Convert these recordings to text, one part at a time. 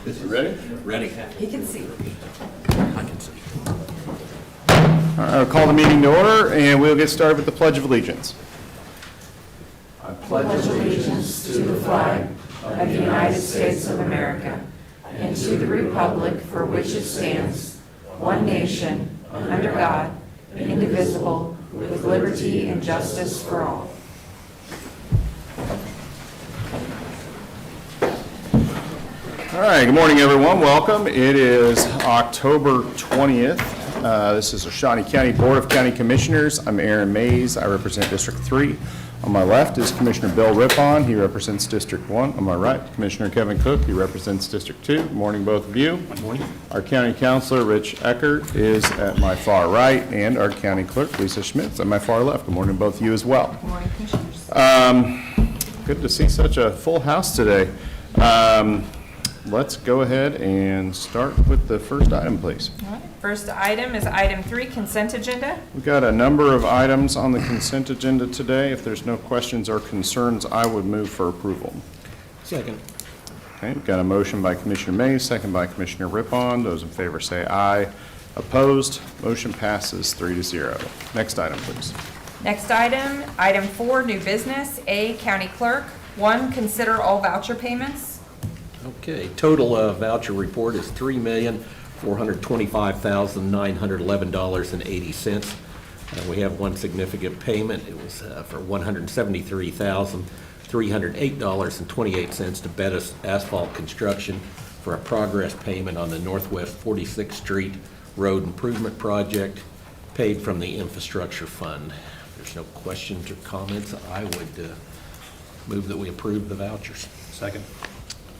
Is you ready? Ready. He can see. I can see. All right, I'll call the meeting to order, and we'll get started with the Pledge of Allegiance. I pledge allegiance to the flag of the United States of America and to the republic for which it stands, one nation, under God, indivisible, with liberty and justice for all. All right, good morning, everyone. Welcome. It is October 20th. This is the Shawnee County Board of County Commissioners. I'm Aaron Mays. I represent District 3. On my left is Commissioner Bill Rippon. He represents District 1. On my right, Commissioner Kevin Cook. He represents District 2. Good morning, both of you. Good morning. Our County Councilor, Rich Eckert, is at my far right, and our County Clerk, Lisa Schmitz, at my far left. Good morning, both of you as well. Good morning, Commissioners. Good to see such a full house today. Let's go ahead and start with the first item, please. All right. First item is item 3, consent agenda. We've got a number of items on the consent agenda today. If there's no questions or concerns, I would move for approval. Second. Okay, we've got a motion by Commissioner Mays, second by Commissioner Rippon. Those in favor say aye. Opposed? Motion passes 3-0. Next item, please. Next item, item 4, new business. A, county clerk. 1, consider all voucher payments. Okay, total voucher report is $3,425,911.80. We have one significant payment. It was for $173,308.28 to Bettis Asphalt Construction for a progress payment on the Northwest 46th Street Road Improvement Project paid from the Infrastructure Fund. If there's no questions or comments, I would move that we approve the vouchers. Second.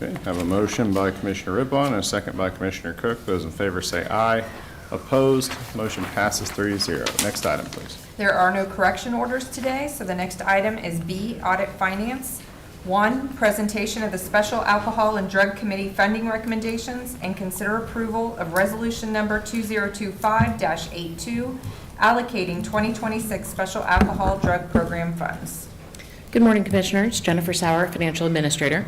Okay, have a motion by Commissioner Rippon and a second by Commissioner Cook. Those in favor say aye. Opposed? Motion passes 3-0. Next item, please. There are no correction orders today, so the next item is B, audit finance. 1, presentation of the Special Alcohol and Drug Committee funding recommendations and consider approval of resolution number 2025-82, allocating 2026 Special Alcohol Drug Program funds. Good morning, Commissioners. Jennifer Sauer, Financial Administrator.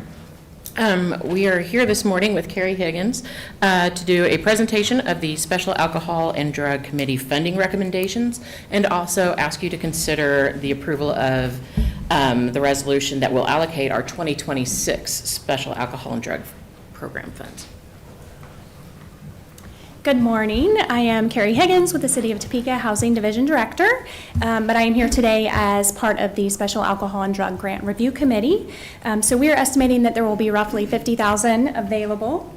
We are here this morning with Carrie Higgins to do a presentation of the Special Alcohol and Drug Committee funding recommendations and also ask you to consider the approval of the resolution that will allocate our 2026 Special Alcohol and Drug Program funds. Good morning. I am Carrie Higgins with the City of Topeka Housing Division Director, but I am here today as part of the Special Alcohol and Drug Grant Review Committee. So we are estimating that there will be roughly $50,000 available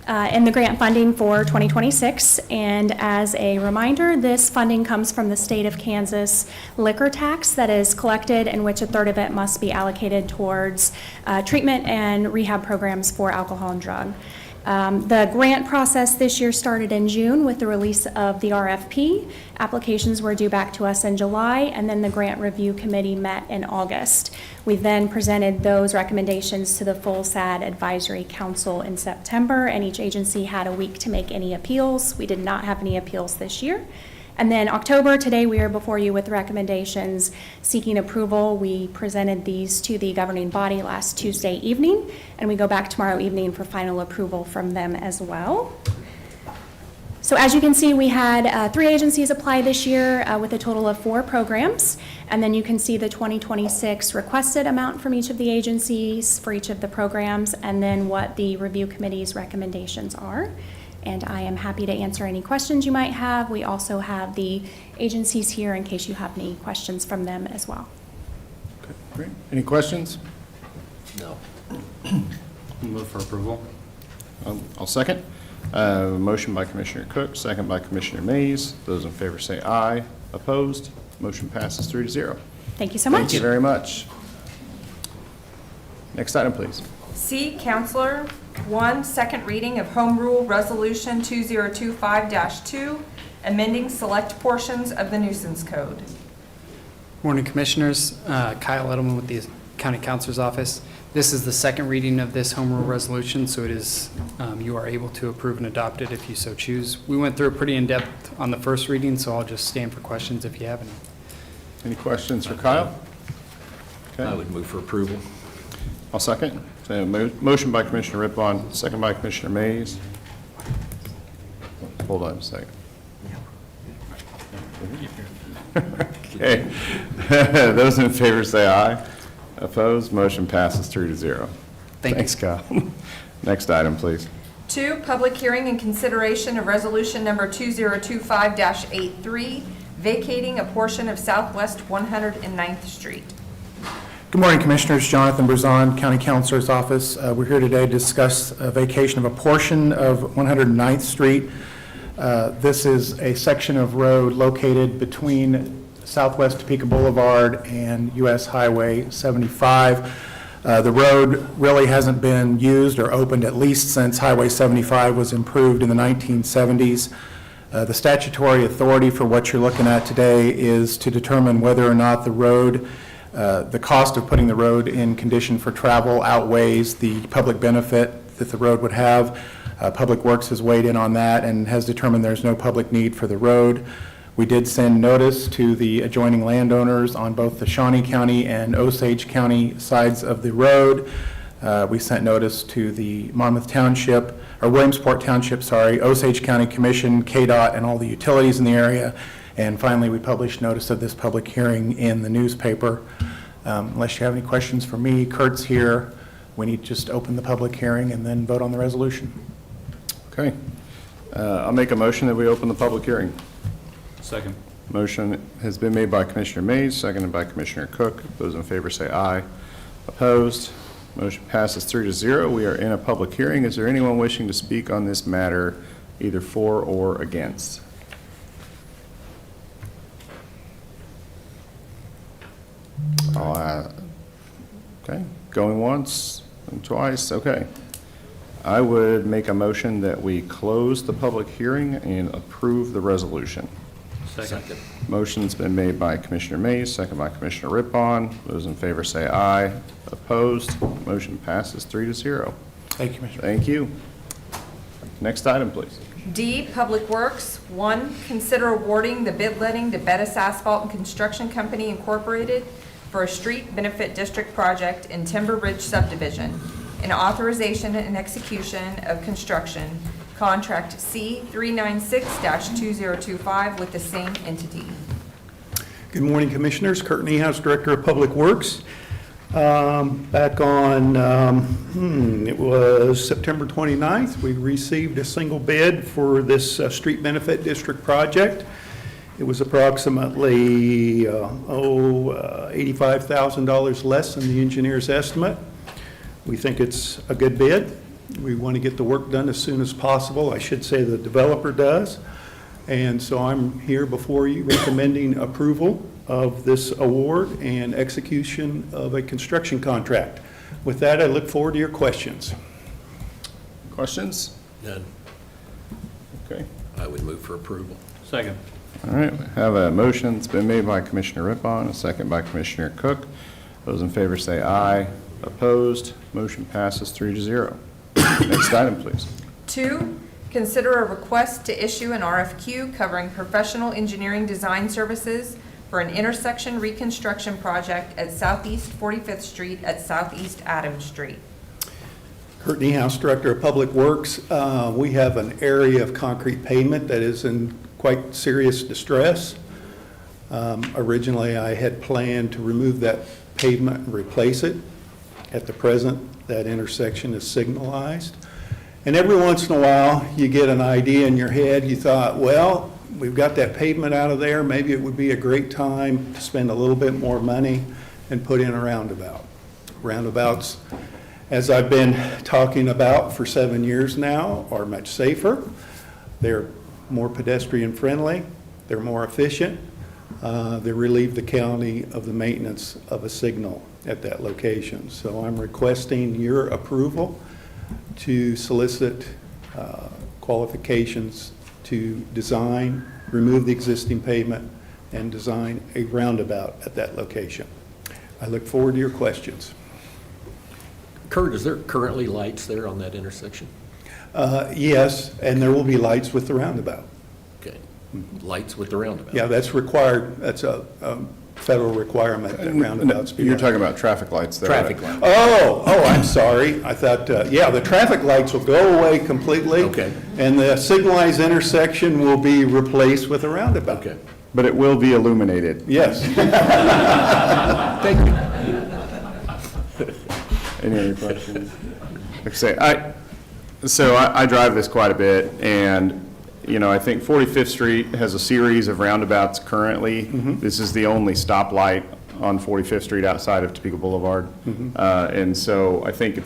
in the grant funding for 2026. And as a reminder, this funding comes from the state of Kansas liquor tax that is collected, in which a third of it must be allocated towards treatment and rehab programs for alcohol and drug. The grant process this year started in June with the release of the RFP. Applications were due back to us in July, and then the Grant Review Committee met in August. We then presented those recommendations to the full SAD Advisory Council in September, and each agency had a week to make any appeals. We did not have any appeals this year. And then October, today we are before you with recommendations seeking approval. We presented these to the governing body last Tuesday evening, and we go back tomorrow evening for final approval from them as well. So as you can see, we had 3 agencies apply this year with a total of 4 programs. And then you can see the 2026 requested amount from each of the agencies for each of the programs, and then what the review committee's recommendations are. And I am happy to answer any questions you might have. We also have the agencies here in case you have any questions from them as well. Okay, great. Any questions? No. Move for approval. I'll second. Motion by Commissioner Cook, second by Commissioner Mays. Those in favor say aye. Opposed? Motion passes 3-0. Thank you so much. Thank you very much. Next item, please. C, Counselor. 1, second reading of Home Rule Resolution 2025-2, amending select portions of the nuisance code. Morning, Commissioners. Kyle Edelman with the County Counselor's Office. This is the second reading of this home rule resolution, so it is you are able to approve and adopt it if you so choose. We went through it pretty in-depth on the first reading, so I'll just stand for questions if you have any. Any questions for Kyle? I would move for approval. I'll second. So motion by Commissioner Rippon, second by Commissioner Mays. Hold on a second. Okay. Those in favor say aye. Opposed, motion passes 3-0. Thanks, Kyle. Next item, please. 2, public hearing and consideration of resolution number 2025-83, vacating a portion of Southwest 109th Street. Good morning, Commissioners. Jonathan Brazon, County Councilor's Office. We're here today to discuss a vacation of a portion of 109th Street. This is a section of road located between Southwest Topeka Boulevard and US Highway 75. The road really hasn't been used or opened at least since Highway 75 was improved in the 1970s. The statutory authority for what you're looking at today is to determine whether or not the road, the cost of putting the road in condition for travel outweighs the public benefit that the road would have. Public Works has weighed in on that and has determined there's no public need for the road. We did send notice to the adjoining landowners on both the Shawnee County and Osage County sides of the road. We sent notice to the Monmouth Township, or Williamsport Township, sorry, Osage County Commission, KDOT, and all the utilities in the area. And finally, we published notice of this public hearing in the newspaper. Unless you have any questions for me, Kurt's here. We need to just open the public hearing and then vote on the resolution. Okay. I'll make a motion that we open the public hearing. Second. Motion has been made by Commissioner Mays, seconded by Commissioner Cook. Those in favor say aye. Opposed? Motion passes 3-0. We are in a public hearing. Is there anyone wishing to speak on this matter, either for or against? Okay, going once and twice, okay. I would make a motion that we close the public hearing and approve the resolution. Second. Motion's been made by Commissioner Mays, second by Commissioner Rippon. Those in favor say aye. Opposed? Motion passes 3-0. Thank you, Commissioner. Thank you. Next item, please. D, Public Works. 1, consider awarding the bid letting to Bettis Asphalt and Construction Company Incorporated for a street benefit district project in Timber Ridge subdivision, and authorization and execution of construction, contract C396-2025 with the same entity. Good morning, Commissioners. Kurt Niehaus, Director of Public Works. Back on, it was September 29th, we received a single bid for this street benefit district project. It was approximately $85,000 less than the engineer's estimate. We think it's a good bid. We want to get the work done as soon as possible. I should say the developer does. And so I'm here before you recommending approval of this award and execution of a construction contract. With that, I look forward to your questions. Questions? None. Okay. I would move for approval. Second. All right, we have a motion. It's been made by Commissioner Rippon, a second by Commissioner Cook. Those in favor say aye. Opposed? Motion passes 3-0. Next item, please. 2, consider a request to issue an RFQ covering professional engineering design services for an intersection reconstruction project at Southeast 45th Street at Southeast Adams Street. Kurt Niehaus, Director of Public Works. We have an area of concrete pavement that is in quite serious distress. Originally, I had planned to remove that pavement and replace it. At the present, that intersection is signalized. And every once in a while, you get an idea in your head. You thought, well, we've got that pavement out of there. Maybe it would be a great time to spend a little bit more money and put in a roundabout. Roundabouts, as I've been talking about for 7 years now, are much safer. They're more pedestrian friendly. They're more efficient. They relieve the county of the maintenance of a signal at that location. So I'm requesting your approval to solicit qualifications to design, remove the existing pavement, and design a roundabout at that location. I look forward to your questions. Kurt, is there currently lights there on that intersection? Yes, and there will be lights with the roundabout. Okay. Lights with the roundabout? Yeah, that's required. That's a federal requirement that roundabouts be. You're run. talking about traffic lights there. Traffic light. Oh, I'm sorry. I thought, yeah, the traffic lights will go away completely. Okay. And the signalized intersection will be replaced with a roundabout. Okay. But it will be illuminated. Yes. Thank you. Any other questions? Like I say, I drive this quite a bit, and, you know, I think 45th Street has a series of roundabouts currently. This is the only stoplight on 45th Street outside of Topeka Boulevard. And so I think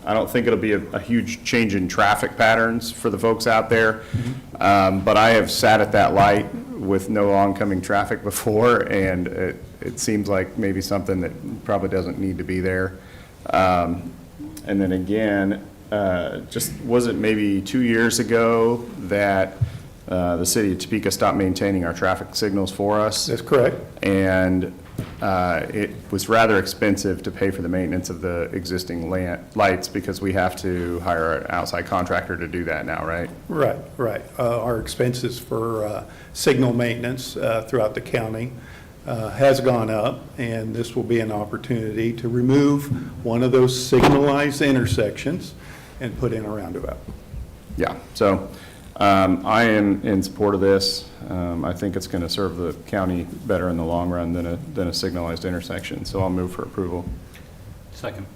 I don't think it'll be a huge change in traffic patterns for the folks out there. But I have sat at that light with no oncoming traffic before, and it seems like maybe something that probably doesn't need to be there. And then again, just was it maybe 2 years ago that the city of Topeka stopped maintaining our traffic signals for us? That's correct. And it was rather expensive to pay for the maintenance of the existing lights because we have to hire an outside contractor to do that now, right? Right, right. Our expenses for signal maintenance throughout the county has gone up, and this will be an opportunity to remove one of those signalized intersections and put in a roundabout. Yeah, so I am in support of this. I think it's going to serve the county better in the long run than a signalized intersection, so I'll move for approval. Second.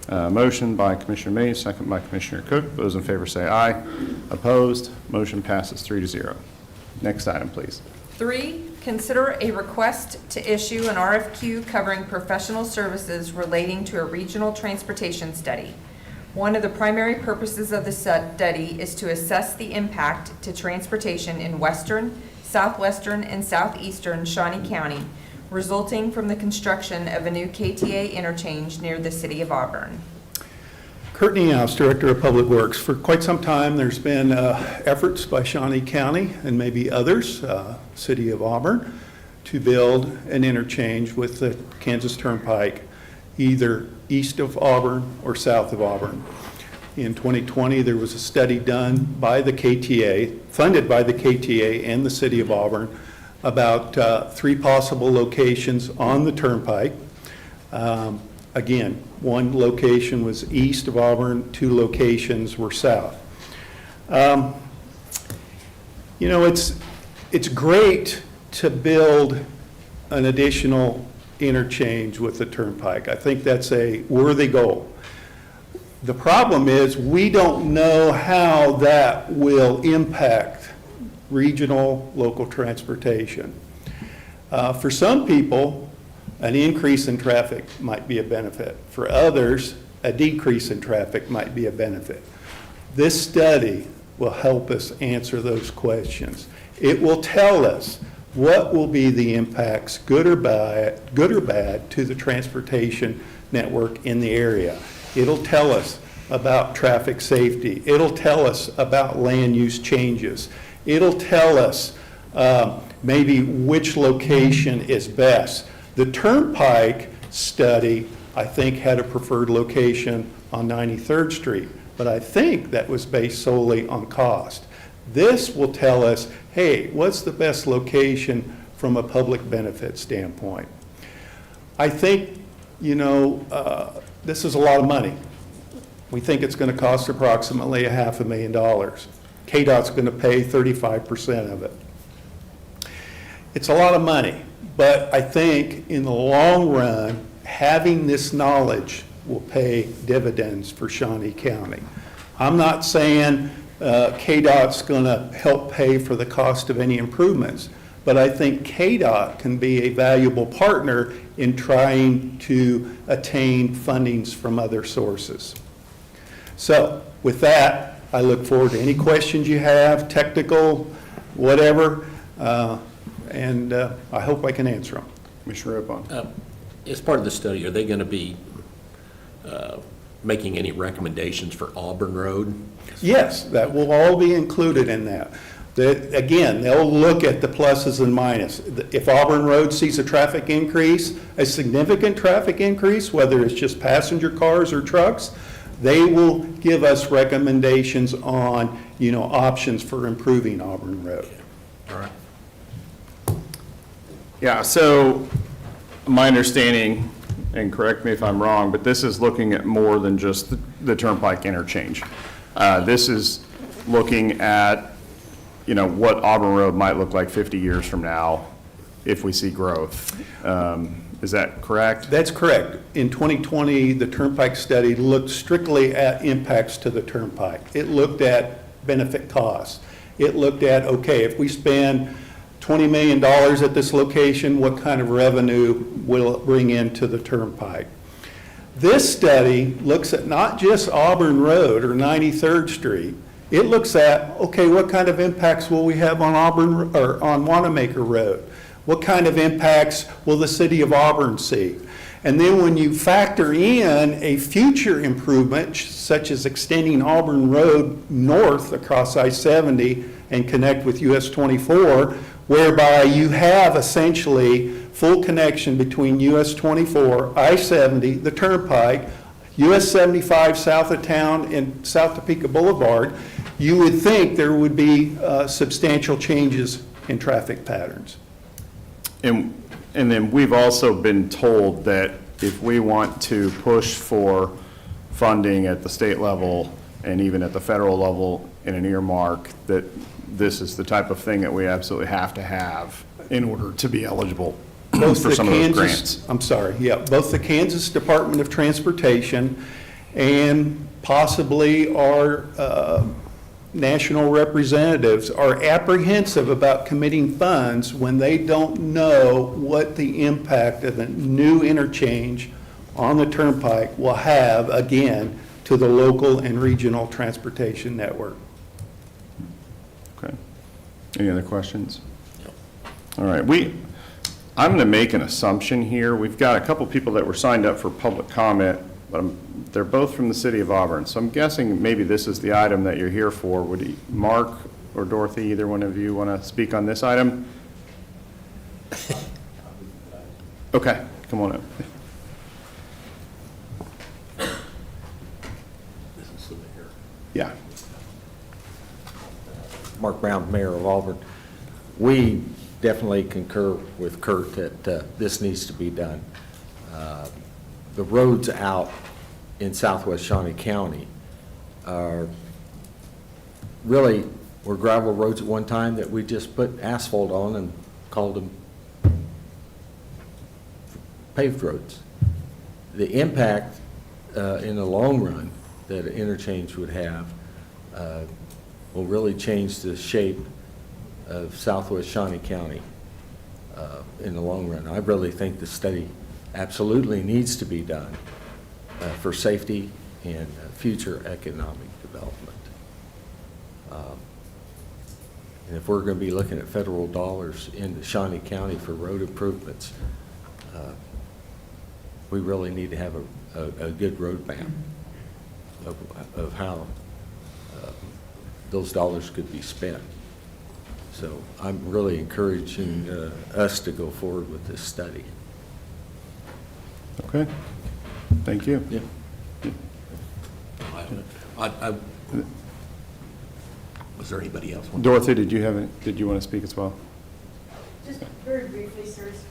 Motion by Commissioner Mays, second by Commissioner Cook. Those in favor say aye. Opposed? Motion passes 3-0. Next item, please. 3, consider a request to issue an RFQ covering professional services relating to a regional transportation study. One of the primary purposes of the study is to assess the impact to transportation in western, southwestern, and southeastern Shawnee County resulting from the construction of a new KTA interchange near the city of Auburn. Kurt Niehaus, Director of Public Works. For quite some time, there's been efforts by Shawnee County and maybe others, City of Auburn, to build an interchange with the Kansas Turnpike, either east of Auburn or south of Auburn. In 2020, there was a study done by the KTA, funded by the KTA and the City of Auburn, about 3 possible locations on the Turnpike. Again, one location was east of Auburn, 2 locations were south. You know, it's great to build an additional interchange with the Turnpike. I think that's a worthy goal. The problem is we don't know how that will impact regional local transportation. For some people, an increase in traffic might be a benefit. For others, a decrease in traffic might be a benefit. This study will help us answer those questions. It will tell us what will be the impacts, good or bad, to the transportation network in the area. It'll tell us about traffic safety. It'll tell us about land use changes. It'll tell us maybe which location is best. The Turnpike study, I think, had a preferred location on 93rd Street, but I think that was based solely on cost. This will tell us, hey, what's the best location from a public benefit standpoint? I think, you know, this is a lot of money. We think it's going to cost approximately $500,000. KDOT's going to pay 35% of it. It's a lot of money, but I think in the long run, having this knowledge will pay dividends for Shawnee County. I'm not saying KDOT's going to help pay for the cost of any improvements, but I think KDOT can be a valuable partner in trying to attain fundings from other sources. So with that, I look forward to any questions you have, technical, whatever, and I hope I can answer them. Commissioner Opon. As part of the study, are they going to be making any recommendations for Auburn Road? Yes, that will all be included in that. Again, they'll look at the pluses and minuses. If Auburn Road sees a traffic increase, a significant traffic increase, whether it's just passenger cars or trucks, they will give us recommendations on, you know, options for improving Auburn Road. All right. Yeah, so my understanding, and correct me if I'm wrong, but this is looking at more than just the Turnpike interchange. This is looking at, you know, what Auburn Road might look like 50 years from now if we see growth. Is that correct? That's correct. In 2020, the Turnpike study looked strictly at impacts to the Turnpike. It looked at benefit costs. It looked at, okay, if we spend $20 million at this location, what kind of revenue will it bring into the Turnpike? This study looks at not just Auburn Road or 93rd Street. It looks at, okay, what kind of impacts will we have on Auburn or on Wanamaker Road? What kind of impacts will the city of Auburn see? And then when you factor in a future improvement, such as extending Auburn Road north across I-70 and connect with US 24, whereby you have essentially full connection between US 24, I-70, the Turnpike, US 75 south of town and South Topeka Boulevard, you would think there would be substantial changes in traffic patterns. And then we've also been told that if we want to push for funding at the state level and even at the federal level in an earmark, that this is the type of thing that we absolutely have to have in order to be eligible for some of those grants. Both the Kansas Department of Transportation and possibly our national representatives are apprehensive about committing funds when they don't know what the impact of a new interchange on the Turnpike will have, again, to the local and regional transportation network. Okay. Any other questions? All right. I'm going to make an assumption here. We've got a couple people that were signed up for public comment, but they're both from the city of Auburn. So I'm guessing maybe this is the item that you're here for. Would Mark or Dorothy, either one of you, want to speak on this item? Okay, come on up. Yeah. Mark Brown, Mayor of Auburn. We definitely concur with Kurt that this needs to be done. The roads out in southwest Shawnee County are really were gravel roads at one time that we just put asphalt on and called them paved roads. The impact in the long run that an interchange would have will really change the shape of southwest Shawnee County in the long run. I really think the study absolutely needs to be done for safety and future economic development. And if we're going to be looking at federal dollars in Shawnee County for road improvements, we really need to have a good roadmap of how those dollars could be spent. So I'm really encouraging us to go forward with this study. Okay. Thank you. Yeah. Was there anybody else? Dorothy, did you want to speak as well? Just very briefly, sirs.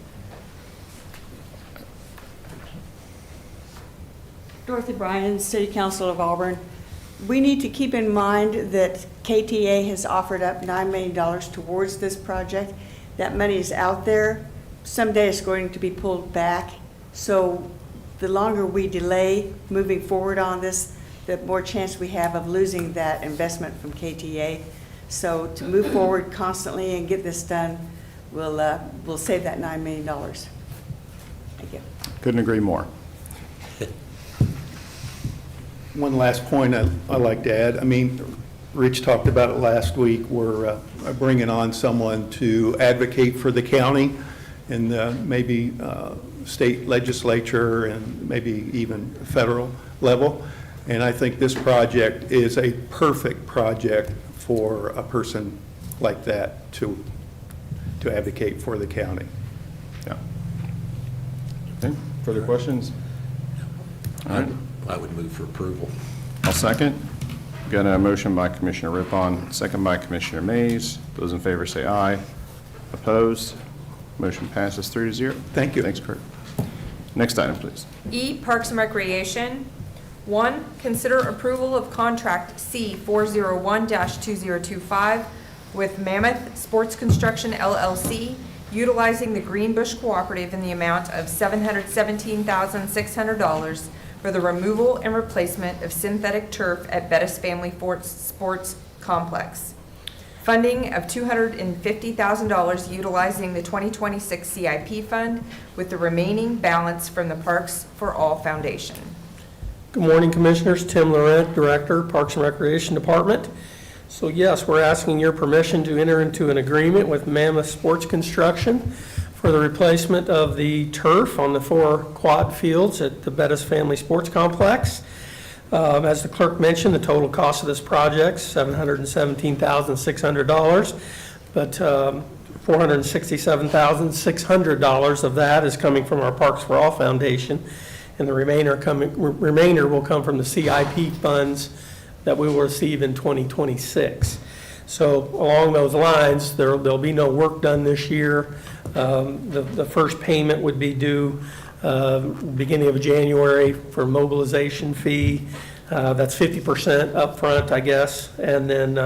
Dorothy Bryan, City Council of Auburn. We need to keep in mind that KTA has offered up $9 million towards this project. That money is out there. Someday it's going to be pulled back. So the longer we delay moving forward on this, the more chance we have of losing that investment from KTA. So to move forward constantly and get this done, we'll save that $9 million. Thank you. Couldn't agree more. One last point I'd like to add. I mean, Rich talked about it last week. We're bringing on someone to advocate for the county and maybe state legislature and maybe even federal level. And I think this project is a perfect project for a person like that to advocate for the county. Yeah. Okay. Further questions? All right. I would move for approval. I'll second. Got a motion by Commissioner Rippon, second by Commissioner Mays. Those in favor say aye. Opposed? Motion passes 3-0. Thank you. Thanks, Kurt. Next item, please. E, Parks and Recreation. 1, consider approval of contract C 401-2025 with Mammoth Sports Construction LLC, utilizing the Greenbush Cooperative in the amount of $717,600 for the removal and replacement of synthetic turf at Bettis Family Sports Complex. Funding of $250,000 utilizing the 2026 CIP fund, with the remaining balance from the Parks for All Foundation. Good morning, Commissioners. Tim Laurent, Director, Parks and Recreation Department. So yes, we're asking your permission to enter into an agreement with Mammoth Sports Construction for the replacement of the turf on the 4 quad fields at the Bettis Family Sports Complex. As the clerk mentioned, the total cost of this project is $717,600, but $467,600 of that is coming from our Parks for All Foundation, and the remainder will come from the CIP funds that we will receive in 2026. So along those lines, there'll be no work done this year. The first payment would be due beginning of January for mobilization fee. That's 50% upfront, I guess, and then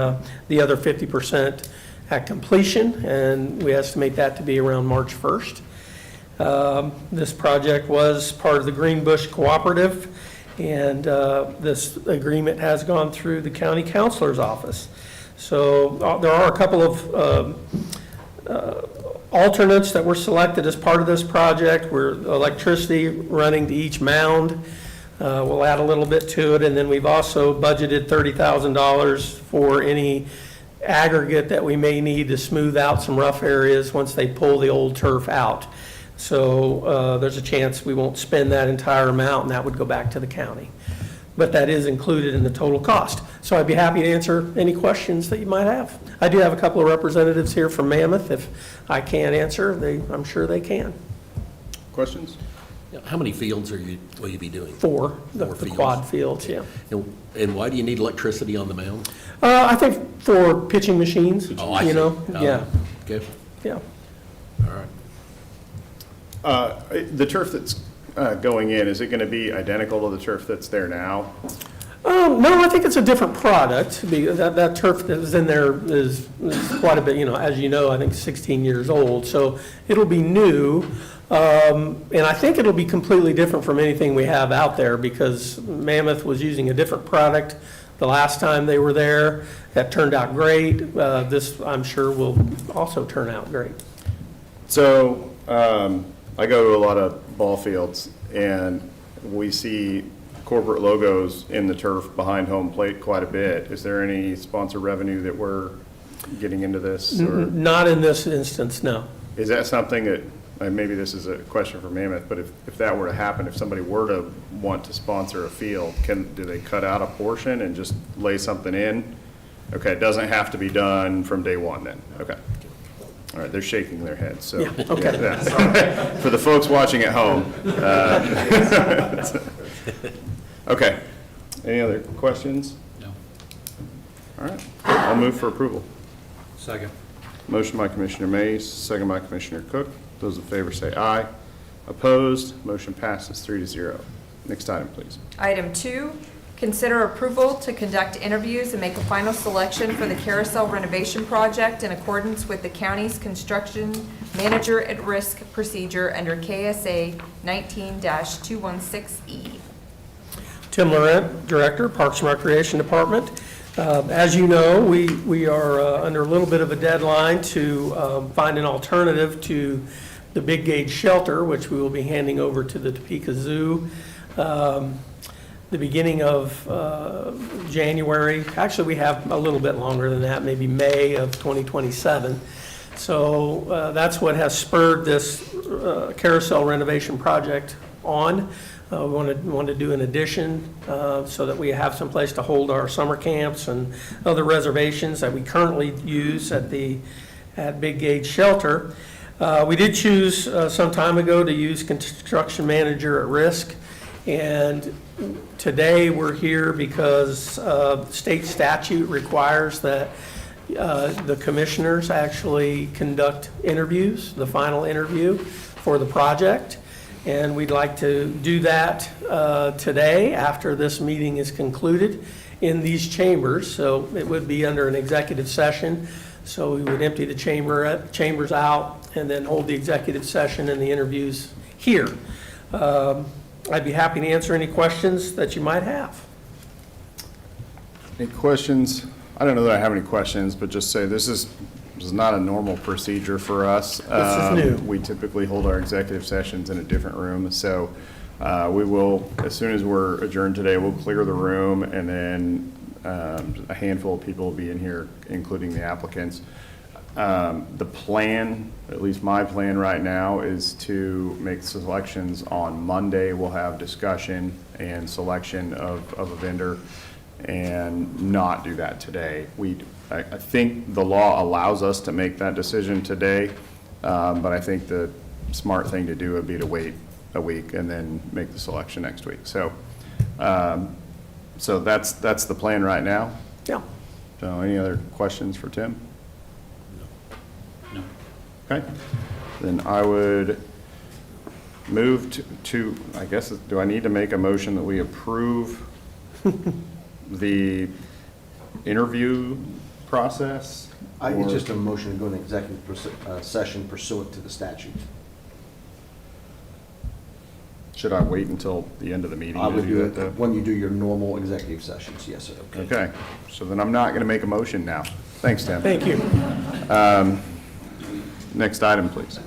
the other 50% at completion, and we estimate that to be around March 1st. This project was part of the Greenbush Cooperative, and this agreement has gone through the county counselor's office. So there are a couple of alternates that were selected as part of this project. We're electricity running to each mound. We'll add a little bit to it, and then we've also budgeted $30,000 for any aggregate that we may need to smooth out some rough areas once they pull the old turf out. So there's a chance we won't spend that entire amount, and that would go back to the county. But that is included in the total cost. So I'd be happy to answer any questions that you might have. I do have a couple of representatives here from Mammoth. If I can't answer, I'm sure they can. Questions? How many fields will you be doing? 4, the fields. quad fields, yeah. And why do you need electricity on the mound? I think for pitching machines, Oh, I you see. know, yeah, Okay, yeah. all right. The turf that's going in, is it going to be identical to the turf that's there now? No, I think it's a different product. That turf that is in there is quite a bit, as you know, I think 16 years old. So it'll be new. And I think it'll be completely different from anything we have out there, because Mammoth was using a different product the last time they were there. That turned out great. This, I'm sure, will also turn out great. So I go to a lot of ball fields, and we see corporate logos in the turf behind home plate quite a bit. Is there any sponsor revenue that we're getting into this? Or Not in this instance, no. is that something that, and maybe this is a question for Mammoth, but if that were to happen, if somebody were to want to sponsor a field, do they cut out a portion and just lay something in? Okay, it doesn't have to be done from day one then, okay. All right, they're shaking their heads, so. Yeah, okay. Yeah. For the folks watching at home. Okay, any other questions? No. All right, I'll move for approval. Second. Motion by Commissioner Mays, second by Commissioner Cook. Those in favor say aye. Opposed, motion passes 3-0. Next item, please. Item 2, consider approval to conduct interviews and make a final selection for the carousel renovation project in accordance with the county's construction manager at risk procedure under KSA 19-216E. Tim Laurent, Director, Parks and Recreation Department. As you know, we are under a little bit of a deadline to find an alternative to the big gauge shelter, which we will be handing over to the Topeka Zoo the beginning of January. Actually, we have a little bit longer than that, maybe May of 2027. So that's what has spurred this carousel renovation project on. We want to do an addition so that we have some place to hold our summer camps and other reservations that we currently use at Big Gauge Shelter. We did choose some time ago to use construction manager at risk, and today we're here because state statute requires that the commissioners actually conduct interviews, the final interview for the project. And we'd like to do that today after this meeting is concluded in these chambers. So it would be under an executive session. So we would empty the chambers out and then hold the executive session and the interviews here. I'd be happy to answer any questions that you might have. Any questions? I don't know that I have any questions, but just say this is not a normal procedure for us. This is new. We typically hold our executive sessions in a different room, so we will, as soon as we're adjourned today, we'll clear the room, and then a handful of people will be in here, including the applicants. The plan, at least my plan right now, is to make selections on Monday. We'll have discussion and selection of a vendor and not do that today. I think the law allows us to make that decision today, but I think the smart thing to do would be to wait a week and then make the selection next week. So, so that's the plan right now. Yeah. So any other questions for Tim? No. Okay, then I would move to, I guess, do I need to make a motion that we approve the interview process? It's or- just a motion to go into executive session pursuant to the statute. Should I wait until the end of the meeting I to would do do that, though? it when you do your normal executive sessions, yes, sir. Okay, so then I'm not going to make a motion now. Thanks, Tim. Thank you. Next item, please.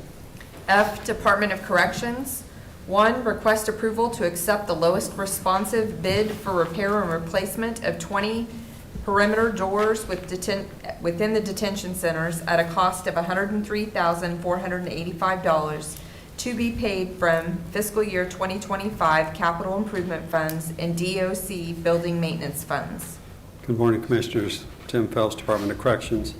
F, Department of Corrections. 1, request approval to accept the lowest responsive bid for repair and replacement of 20 perimeter doors within the detention centers at a cost of $103,485 to be paid from fiscal year 2025 capital improvement funds and DOC building maintenance funds. Good morning, Commissioners. Tim Phelps, Department of Corrections.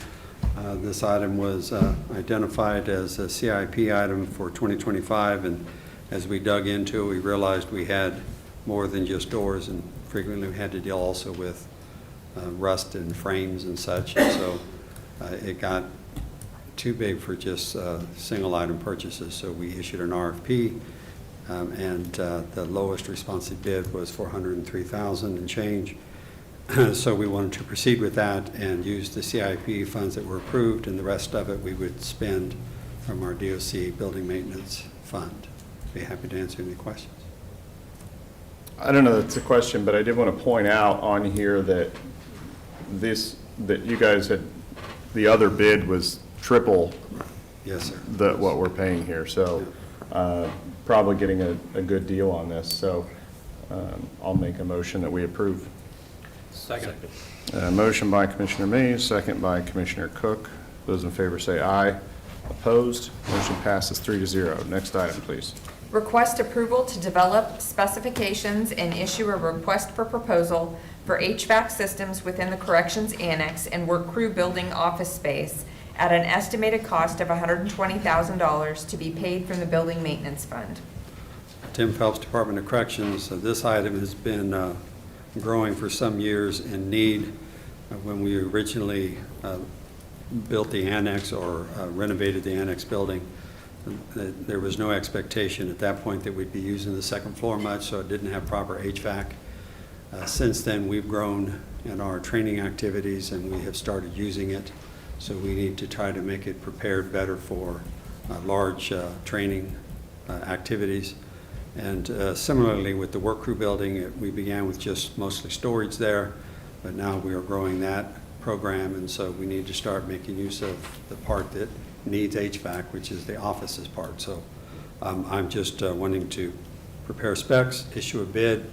This item was identified as a CIP item for 2025, and as we dug into it, we realized we had more than just doors, and frequently we had to deal also with rust in frames and such, and so it got too big for just single item purchases, so we issued an RFP, and the lowest responsive bid was $403,000 and change. So we wanted to proceed with that and use the CIP funds that were approved, and the rest of it we would spend from our DOC building maintenance fund. Be happy to answer any questions. I don't know if it's a question, but I did want to point out on here that that you guys had, the other bid was triple Yes, sir. what we're paying here, so probably getting a good deal on this, so I'll make a motion that we approve. Second. Motion by Commissioner Mays, second by Commissioner Cook. Those in favor say aye. Opposed? Motion passes 3-0. Next item, please. Request approval to develop specifications and issue a request for proposal for HVAC systems within the Corrections Annex and Work Crew Building office space at an estimated cost of $120,000 to be paid from the Building Maintenance Fund. Tim Phelps, Department of Corrections. This item has been growing for some years in need. When we originally built the annex or renovated the annex building, there was no expectation at that point that we'd be using the second floor much, so it didn't have proper HVAC. Since then, we've grown in our training activities and we have started using it, so we need to try to make it prepared better for large training activities. And similarly with the work crew building, we began with just mostly storage there, but now we are growing that program, and so we need to start making use of the part that needs HVAC, which is the offices part. So I'm just wanting to prepare specs, issue a bid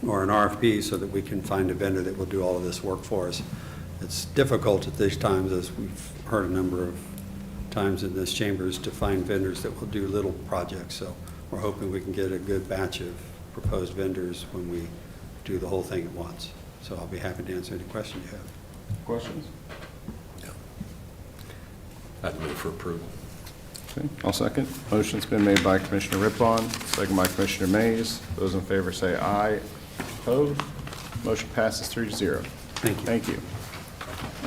or an RFP so that we can find a vendor that will do all of this work for us. It's difficult at these times, as we've heard a number of times in this chambers, to find vendors that will do little projects. So we're hoping we can get a good batch of proposed vendors when we do the whole thing at once. So I'll be happy to answer any questions you have. Questions? I'd move for approval. Okay, I'll second. Motion's been made by Commissioner Rippon, second by Commissioner Mays. Those in favor say aye. Opposed? Motion passes 3-0. Thank you. Thank you.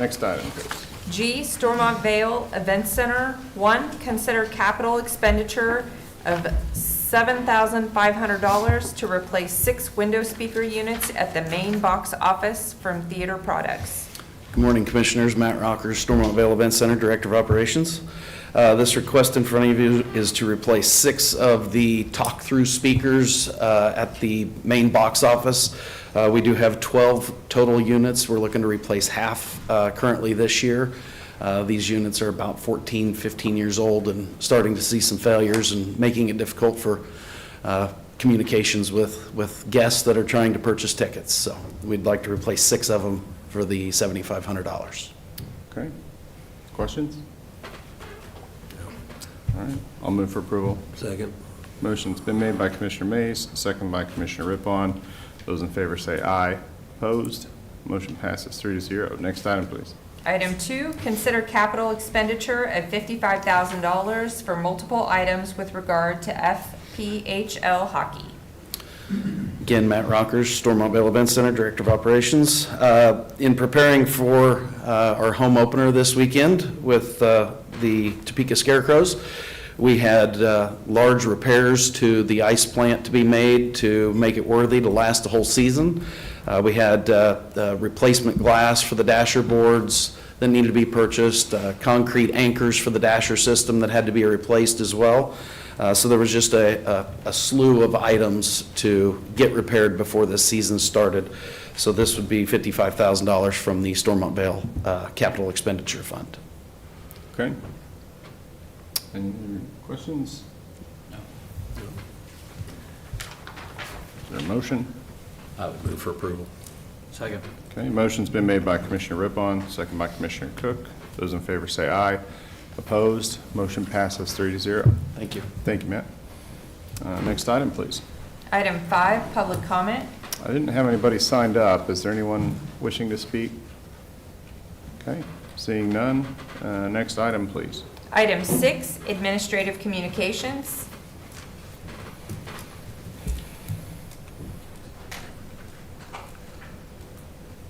Next item, please. G, Stormont Vale Event Center. 1, consider capital expenditure of $7,500 to replace 6 window speaker units at the main box office from Theater Products. Good morning, Commissioners. Matt Rockers, Stormont Vale Event Center, Director of Operations. This request in front of you is to replace 6 of the talk-through speakers at the main box office. We do have 12 total units. We're looking to replace half currently this year. These units are about 14, 15 years old and starting to see some failures and making it difficult for communications with guests that are trying to purchase tickets. So we'd like to replace 6 of them for the $7,500. Okay. Questions? All right, I'll move for approval. Second. Motion's been made by Commissioner Mays, second by Commissioner Rippon. Those in favor say aye. Opposed? Motion passes 3-0. Next item, please. Item 2, consider capital expenditure of $55,000 for multiple items with regard to FPHL hockey. Again, Matt Rockers, Stormont Vale Event Center, Director of Operations. In preparing for our home opener this weekend with the Topeka Scarecrows, we had large repairs to the ice plant to be made to make it worthy to last the whole season. We had replacement glass for the dasher boards that needed to be purchased, concrete anchors for the dasher system that had to be replaced as well. So there was just a slew of items to get repaired before the season started. So this would be $55,000 from the Stormont Vale Capital Expenditure Fund. Okay. Any questions? No. Is there a motion? I would move for approval. Second. Okay, motion's been made by Commissioner Rippon, second by Commissioner Cook. Those in favor say aye. Opposed? Motion passes 3-0. Thank you. Thank you, Matt. Next item, please. Item 5, public comment. I didn't have anybody signed up. Is there anyone wishing to speak? Okay, seeing none. Next item, please. Item 6, administrative communications.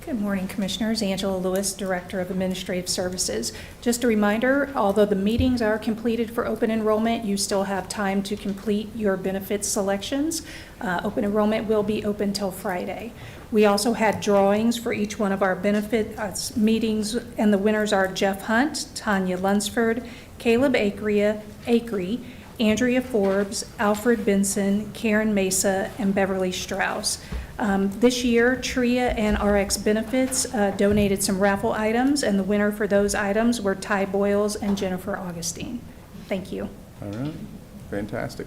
Good morning, Commissioners. Angela Lewis, Director of Administrative Services. Just a reminder, although the meetings are completed for open enrollment, you still have time to complete your benefits selections. Open enrollment will be open till Friday. We also had drawings for each one of our benefit meetings, and the winners are Jeff Hunt, Tanya Lunsford, Caleb Acree, Andrea Forbes, Alfred Benson, Karen Mesa, and Beverly Strauss. This year, TRIA and RX Benefits donated some raffle items, and the winner for those items were Ty Boyles and Jennifer Augustine. Thank you. All right, fantastic.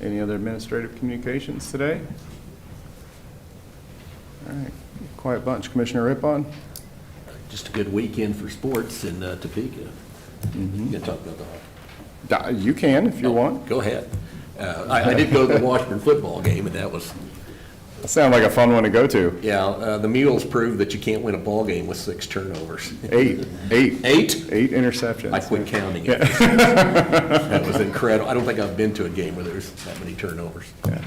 Any other administrative communications today? All right, quiet bunch. Commissioner Rippon? Just a good weekend for sports in Topeka. You can talk about the hockey. You can if you want. Go ahead. I did go to the Washburn football game, and that sounded like a fun one to go to. Yeah, the Mules proved that you can't win a ball game with 6 turnovers. Eight 8 interceptions. I quit counting it. That was incredible. I don't think I've been to a game where there's that many turnovers. Yeah.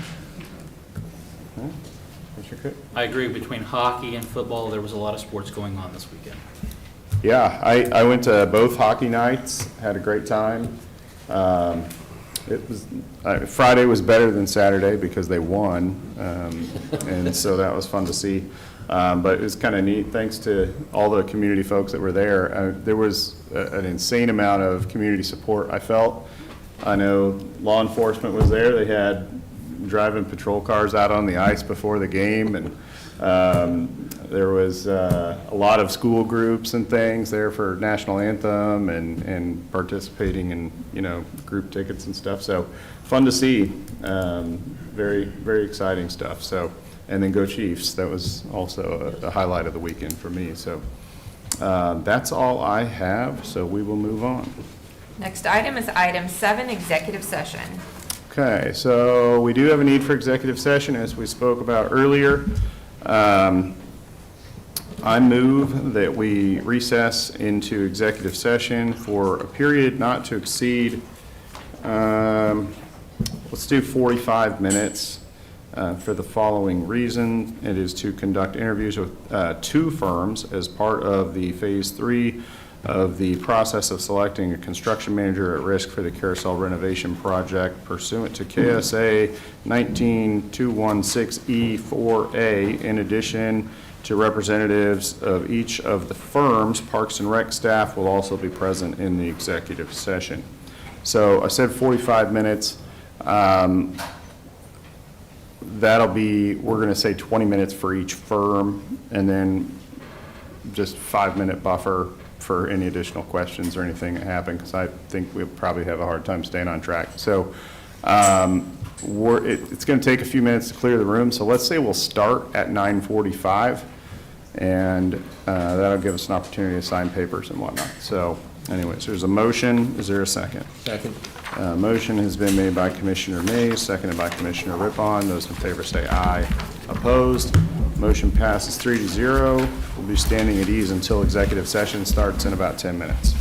I agree. Between hockey and football, there was a lot of sports going on this weekend. Yeah, I went to both hockey nights, had a great time. It was Friday was better than Saturday because they won, and so that was fun to see. But it was kind of neat. Thanks to all the community folks that were there. There was an insane amount of community support, I felt. I know law enforcement was there. They had driving patrol cars out on the ice before the game, and there was a lot of school groups and things there for national anthem and participating in, group tickets and stuff. So fun to see. Very, very exciting stuff. So, and then go Chiefs. That was also a highlight of the weekend for me. So that's all I have. So we will move on. Next item is item 7, executive session. Okay, so we do have a need for executive session, as we spoke about earlier. I move that we recess into executive session for a period not to exceed, let's do 45 minutes for the following reason. It is to conduct interviews with 2 firms as part of the Phase 3 of the process of selecting a construction manager at risk for the carousel renovation project pursuant to KSA 19216E4A, in addition to representatives of each of the firms. Parks and Rec staff will also be present in the executive session. So I said 45 minutes. That'll be, we're going to say 20 minutes for each firm, and then just 5-minute buffer for any additional questions or anything that happen, because I think we'll probably have a hard time staying on track. So it's going to take a few minutes to clear the room. So let's say we'll start at 9:45, and that'll give us an opportunity to sign papers and whatnot. So anyways, there's a motion. Is there a second? Second. Motion has been made by Commissioner Mays, seconded by Commissioner Rippon. Those in favor say aye. Opposed? Motion passes 3-0. We'll be standing at ease until executive session starts in about 10 minutes.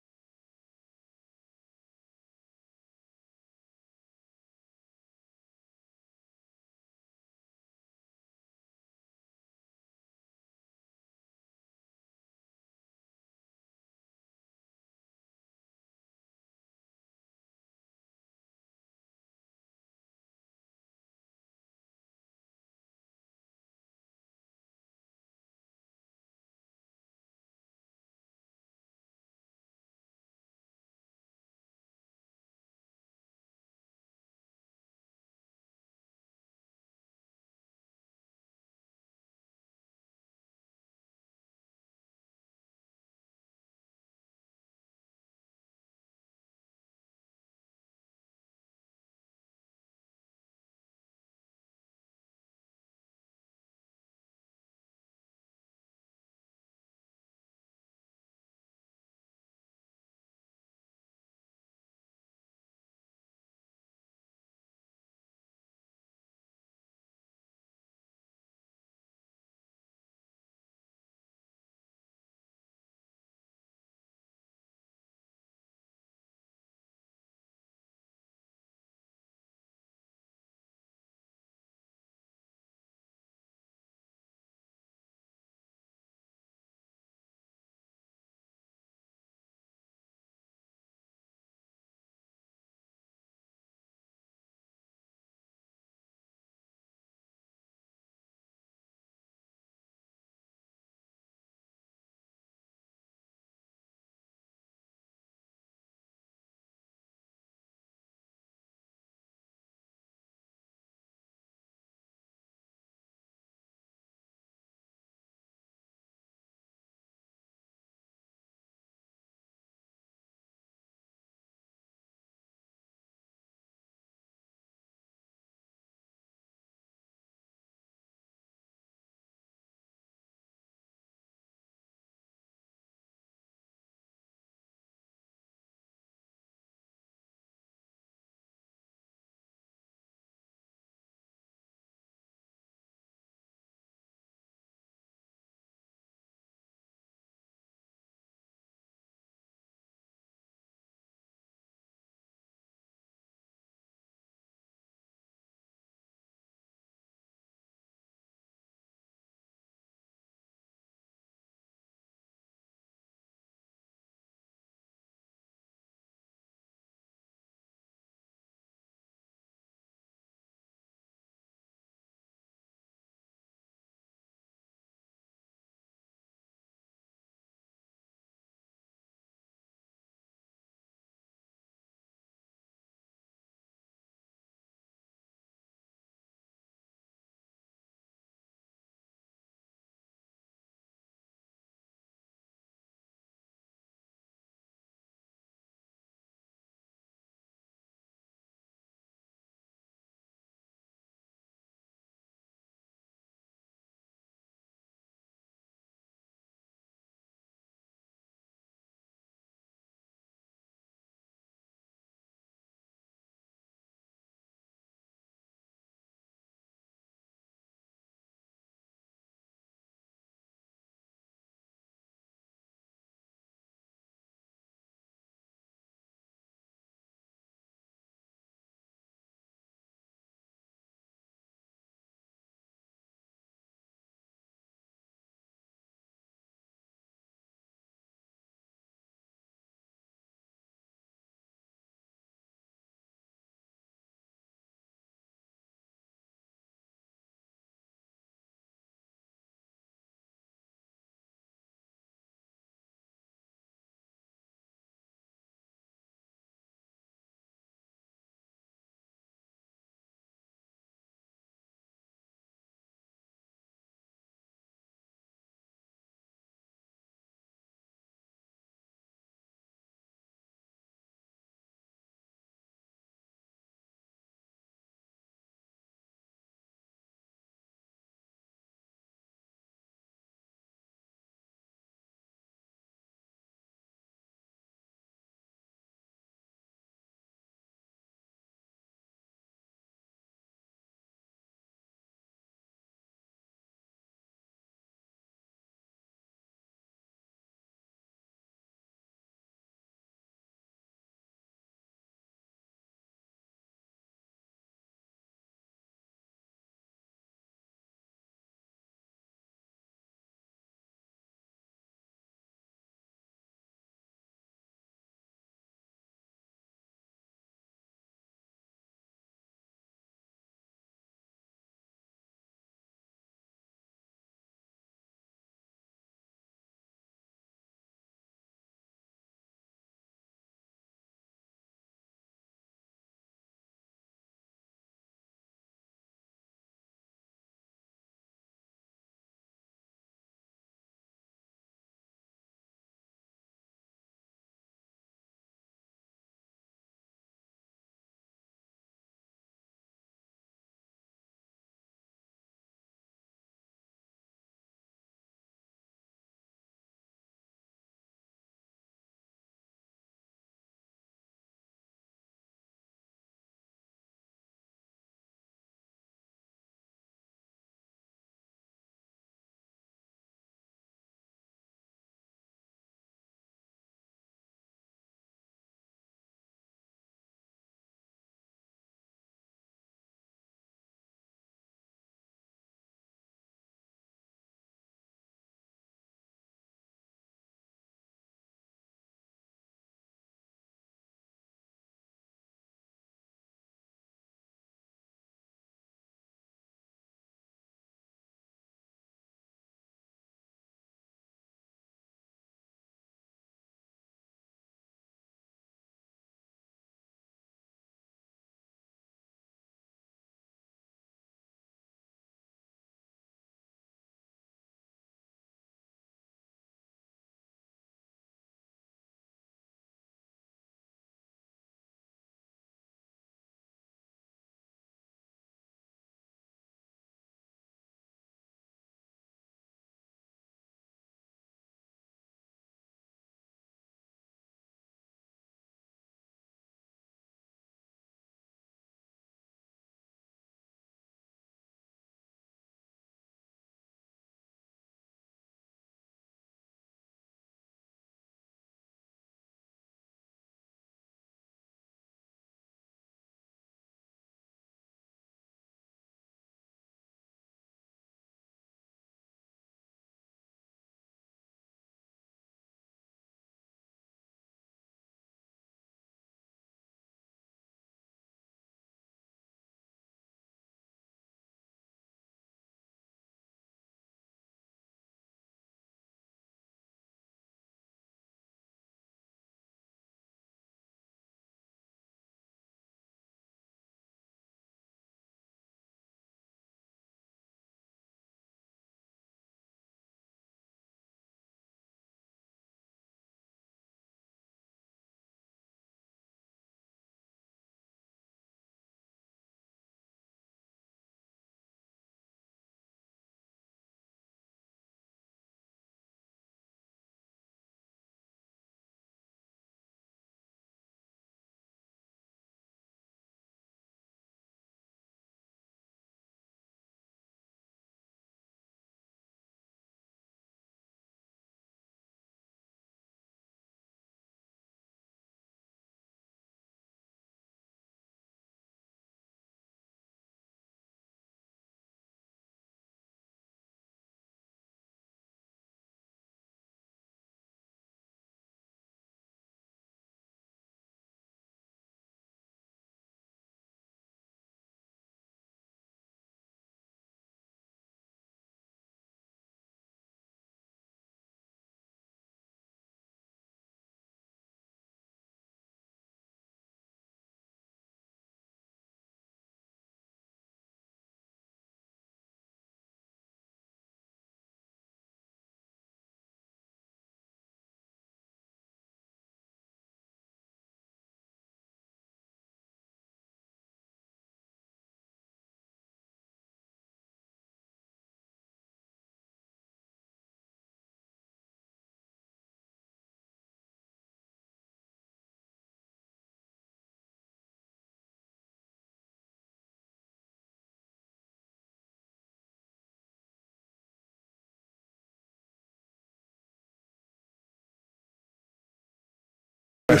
All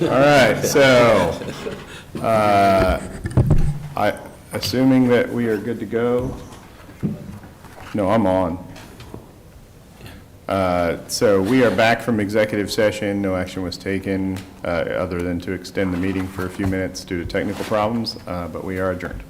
right, so, assuming that we are good to go. No, I'm on. So we are back from executive session. No action was taken other than to extend the meeting for a few minutes due to technical problems, but we are adjourned.